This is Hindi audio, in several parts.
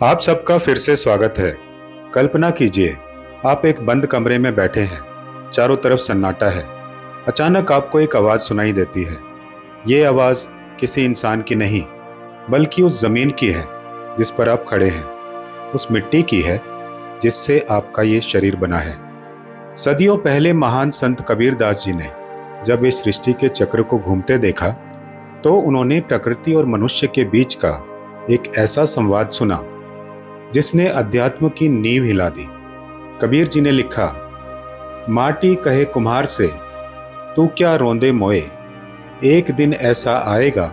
आप सबका फिर से स्वागत है। कल्पना कीजिए, आप एक बंद कमरे में बैठे हैं। चारों तरफ सन्नाटा है। अचानक आपको एक आवाज़ सुनाई देती है। ये आवाज़ किसी इंसान की नहीं, बल्कि उस ज़मीन की है जिस पर आप खड़े हैं। उस मिट्टी की है जिससे आपका ये शरीर बना है। सदियों पहले महान संत कबीर दास जी ने जब इस सृष्टि के चक्र को घूमते देखा, तो उन्होंने प्रकृति और मनुष्य के बीच का एक ऐसा संवाद सुना जिसने अध्यात्म की नींव हिला दी। कबीर जी ने लिखा, माटी कहे कुम्हार से, तू क्या रोंदे मोए, एक दिन ऐसा आएगा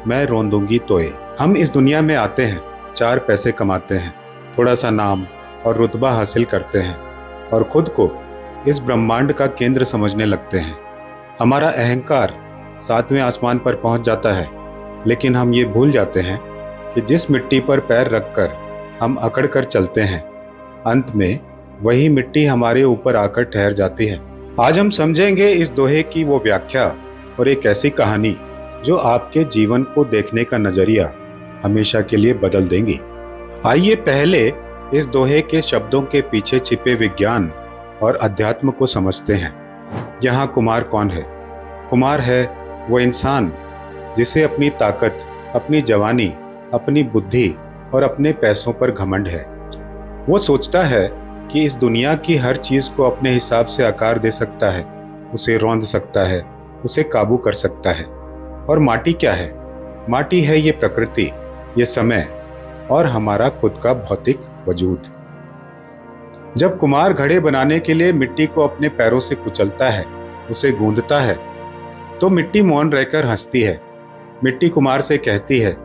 मैं रोंदूंगी तोए। हम इस दुनिया में आते हैं, चार पैसे कमाते हैं, थोड़ा सा नाम और रुतबा हासिल करते हैं और खुद को इस ब्रह्मांड का केंद्र समझने लगते हैं। हमारा अहंकार सातवें आसमान पर पहुंच जाता है, लेकिन हम ये भूल जाते हैं कि जिस मिट्टी पर पैर रखकर हम अकड़ कर चलते हैं, अंत में वही मिट्टी हमारे ऊपर आकर ठहर जाती है। आज हम समझेंगे इस दोहे की वो व्याख्या और एक ऐसी कहानी जो आपके जीवन को देखने का नजरिया हमेशा के लिए बदल देंगी। आइए पहले इस दोहे के शब्दों के पीछे छिपे विज्ञान और अध्यात्म को समझते हैं। यहाँ कुमार कौन है? कुमार है वो इंसान जिसे अपनी ताकत, अपनी जवानी, अपनी बुद्धि और अपने पैसों पर घमंड है। वो सोचता है कि इस दुनिया की हर चीज को अपने हिसाब से आकार दे सकता है, उसे रौंद सकता है, उसे काबू कर सकता है। और माटी क्या है? माटी है ये प्रकृति, ये समय और हमारा खुद का भौतिक वजूद। जब कुम्हार घड़े बनाने के लिए मिट्टी को अपने पैरों से कुचलता है, उसे गूंदता है, तो मिट्टी मौन रहकर हंसती है। मिट्टी कुम्हार से कहती है,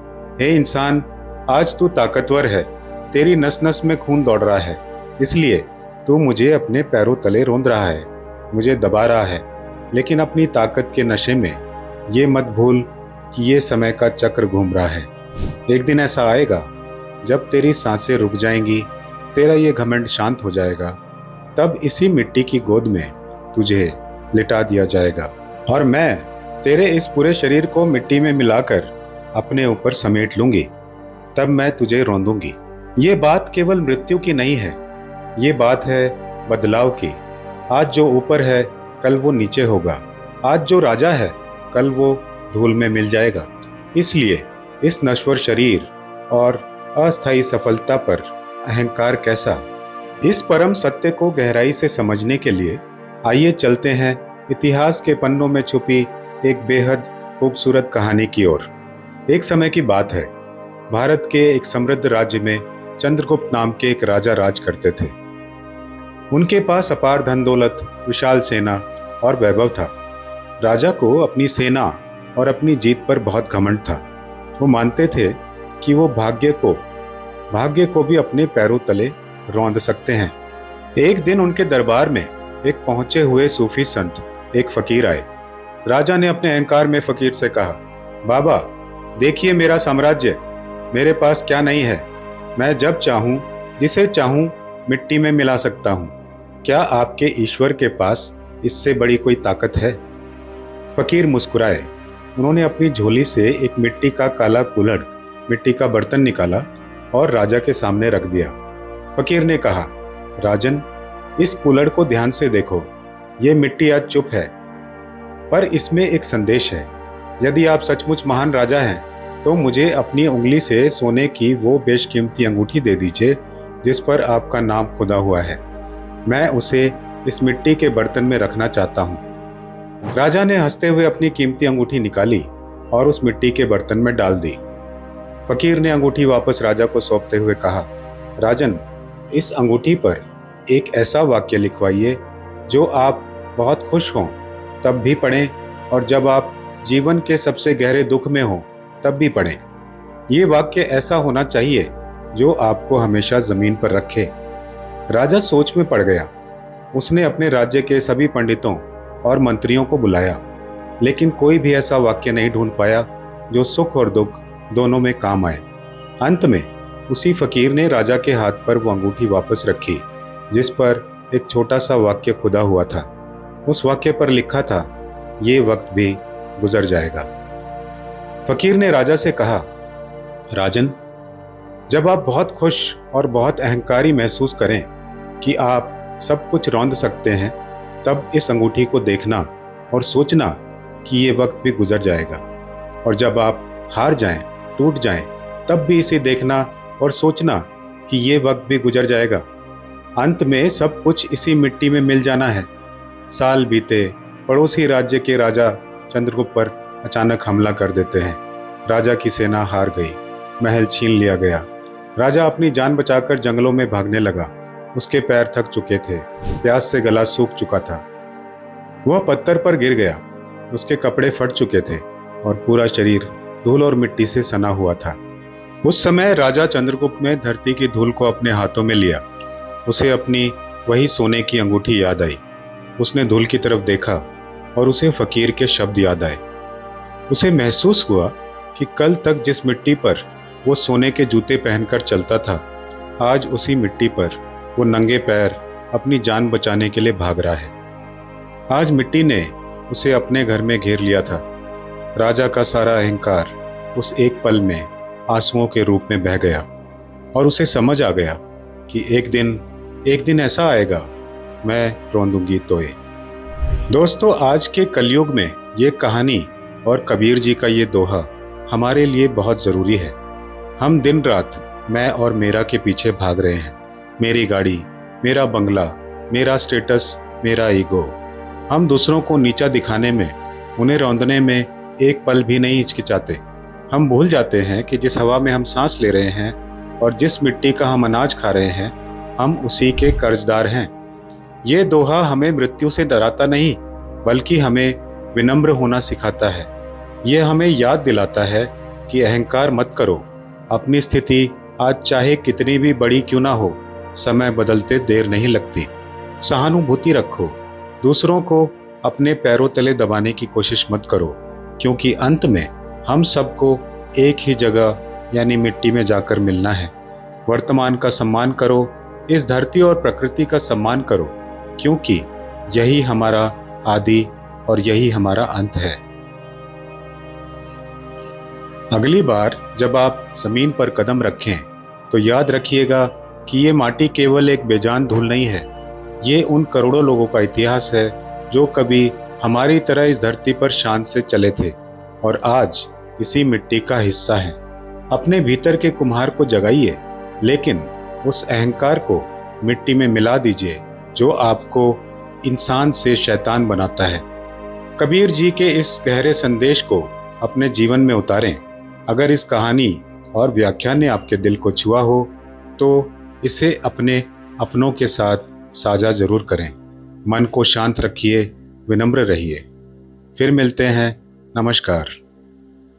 हे इंसान, आज तू ताकतवर है, तेरी नस नस में खून दौड़ रहा है, इसलिए तू मुझे अपने पैरों तले रौंद रहा है, मुझे दबा रहा है। लेकिन अपनी ताकत के नशे में ये मत भूल कि ये समय का चक्र घूम रहा है। एक दिन ऐसा आएगा जब तेरी सांसें रुक जाएंगी, तेरा ये घमंड शांत हो जाएगा, तब इसी मिट्टी की गोद में तुझे लिटा दिया जाएगा और मैं तेरे इस पूरे शरीर को मिट्टी में मिलाकर अपने ऊपर समेट लूंगी, तब मैं तुझे रौंदूंगी। ये बात केवल मृत्यु की नहीं है, ये बात है बदलाव की। आज जो ऊपर है, कल वो नीचे होगा। आज जो राजा है, कल वो धूल में मिल जाएगा। इसलिए इस नश्वर शरीर और अस्थायी सफलता पर अहंकार कैसा? इस परम सत्य को गहराई से समझने के लिए आइए चलते हैं इतिहास के पन्नों में छुपी एक बेहद खूबसूरत कहानी की ओर। एक समय की बात है, भारत के एक समृद्ध राज्य में चंद्रगुप्त नाम के एक राजा राज करते थे। उनके पास अपार धन दौलत, विशाल सेना और वैभव था। राजा को अपनी सेना और अपनी जीत पर बहुत घमंड था। वो मानते थे कि वो भाग्य को भी अपने पैरों तले रौंद सकते हैं। एक दिन उनके दरबार में एक पहुंचे हुए सूफी संत, एक फकीर आए। राजा ने अपने अहंकार में फकीर से कहा, बाबा देखिए मेरा साम्राज्य, मेरे पास क्या नहीं है। मैं जब चाहूं, जिसे चाहूं मिट्टी में मिला सकता हूं। क्या आपके ईश्वर के पास इससे बड़ी कोई ताकत है? फकीर मुस्कुराए। उन्होंने अपनी झोली से एक मिट्टी का काला कुल्हड़, मिट्टी का बर्तन निकाला और राजा के सामने रख दिया। फकीर ने कहा, राजन, इस कुल्हड़ को ध्यान से देखो। ये मिट्टी आज चुप है, पर इसमें एक संदेश है। यदि आप सचमुच महान राजा हैं, तो मुझे अपनी उंगली से सोने की वो बेशकीमती अंगूठी दे दीजिए जिस पर आपका नाम खुदा हुआ है। मैं उसे इस मिट्टी के बर्तन में रखना चाहता हूँ। राजा ने हंसते हुए अपनी कीमती अंगूठी निकाली और उस मिट्टी के बर्तन में डाल दी। फकीर ने अंगूठी वापस राजा को सौंपते हुए कहा, राजन, इस अंगूठी पर एक ऐसा वाक्य लिखवाइए जो आप बहुत खुश हों तब भी पढ़ें, और जब आप जीवन के सबसे गहरे दुख में हों तब भी पढ़ें। ये वाक्य ऐसा होना चाहिए जो आपको हमेशा जमीन पर रखे। राजा सोच में पड़ गया। उसने अपने राज्य के सभी पंडितों और मंत्रियों को बुलाया, लेकिन कोई भी ऐसा वाक्य नहीं ढूंढ पाया जो सुख और दुख दोनों में काम आए। अंत में उसी फकीर ने राजा के हाथ पर वो अंगूठी वापस रखी जिस पर एक छोटा सा वाक्य खुदा हुआ था। उस वाक्य पर लिखा था, ये वक्त भी गुजर जाएगा। फकीर ने राजा से कहा, राजन, जब आप बहुत खुश और बहुत अहंकारी महसूस करें कि आप सब कुछ रौंद सकते हैं, तब इस अंगूठी को देखना और सोचना कि ये वक्त भी गुजर जाएगा। और जब आप हार जाएं, टूट जाएं, तब भी इसे देखना और सोचना कि ये वक्त भी गुजर जाएगा। अंत में सब कुछ इसी मिट्टी में मिल जाना है। साल बीते, पड़ोसी राज्य के राजा चंद्रगुप्त पर अचानक हमला कर देते हैं। राजा की सेना हार गई, महल छीन लिया गया। राजा अपनी जान बचाकर जंगलों में भागने लगा। उसके पैर थक चुके थे, प्यास से गला सूख चुका था। वह पत्थर पर गिर गया। उसके कपड़े फट चुके थे और पूरा शरीर धूल और मिट्टी से सना हुआ था। उस समय राजा चंद्रगुप्त ने धरती की धूल को अपने हाथों में लिया। उसे अपनी वही सोने की अंगूठी याद आई। उसने धूल की तरफ देखा और उसे फकीर के शब्द याद आए। उसे महसूस हुआ कि कल तक जिस मिट्टी पर वो सोने के जूते पहनकर चलता था, आज उसी मिट्टी पर वो नंगे पैर अपनी जान बचाने के लिए भाग रहा है। आज मिट्टी ने उसे अपने घर में घेर लिया था। राजा का सारा अहंकार उस एक पल में आंसुओं के रूप में बह गया और उसे समझ आ गया कि एक दिन ऐसा आएगा, मैं रौंदूंगी तोए। दोस्तों, आज के कलयुग में ये कहानी और कबीर जी का ये दोहा हमारे लिए बहुत ज़रूरी है। हम दिन रात मैं और मेरा के पीछे भाग रहे हैं। मेरी गाड़ी, मेरा बंगला, मेरा स्टेटस, मेरा ईगो। हम दूसरों को नीचा दिखाने में, उन्हें रौंदने में एक पल भी नहीं हिचकिचाते। हम भूल जाते हैं कि जिस हवा में हम सांस ले रहे हैं और जिस मिट्टी का हम अनाज खा रहे हैं, हम उसी के कर्जदार हैं। ये दोहा हमें मृत्यु से डराता नहीं, बल्कि हमें विनम्र होना सिखाता है। ये हमें याद दिलाता है कि अहंकार मत करो। अपनी स्थिति आज चाहे कितनी भी बड़ी क्यों ना हो, समय बदलते देर नहीं लगती। सहानुभूति रखो। दूसरों को अपने पैरों तले दबाने की कोशिश मत करो, क्योंकि अंत में हम सबको एक ही जगह यानी मिट्टी में जाकर मिलना है। वर्तमान का सम्मान करो, इस धरती और प्रकृति का सम्मान करो, क्योंकि यही हमारा आदि और यही हमारा अंत है। अगली बार जब आप जमीन पर कदम रखें तो याद रखिएगा कि ये माटी केवल एक बेजान धूल नहीं है। ये उन करोड़ों लोगों का इतिहास है जो कभी हमारी तरह इस धरती पर शान से चले थे और आज इसी मिट्टी का हिस्सा हैं। अपने भीतर के कुम्हार को जगाइए, लेकिन उस अहंकार को मिट्टी में मिला दीजिए जो आपको इंसान से शैतान बनाता है। कबीर जी के इस गहरे संदेश को अपने जीवन में उतारें। अगर इस कहानी और व्याख्यान ने आपके दिल को छुआ हो तो इसे अपने अपनों के साथ साझा जरूर करें। मन को शांत रखिए, विनम्र रहिए। फिर मिलते हैं। नमस्कार।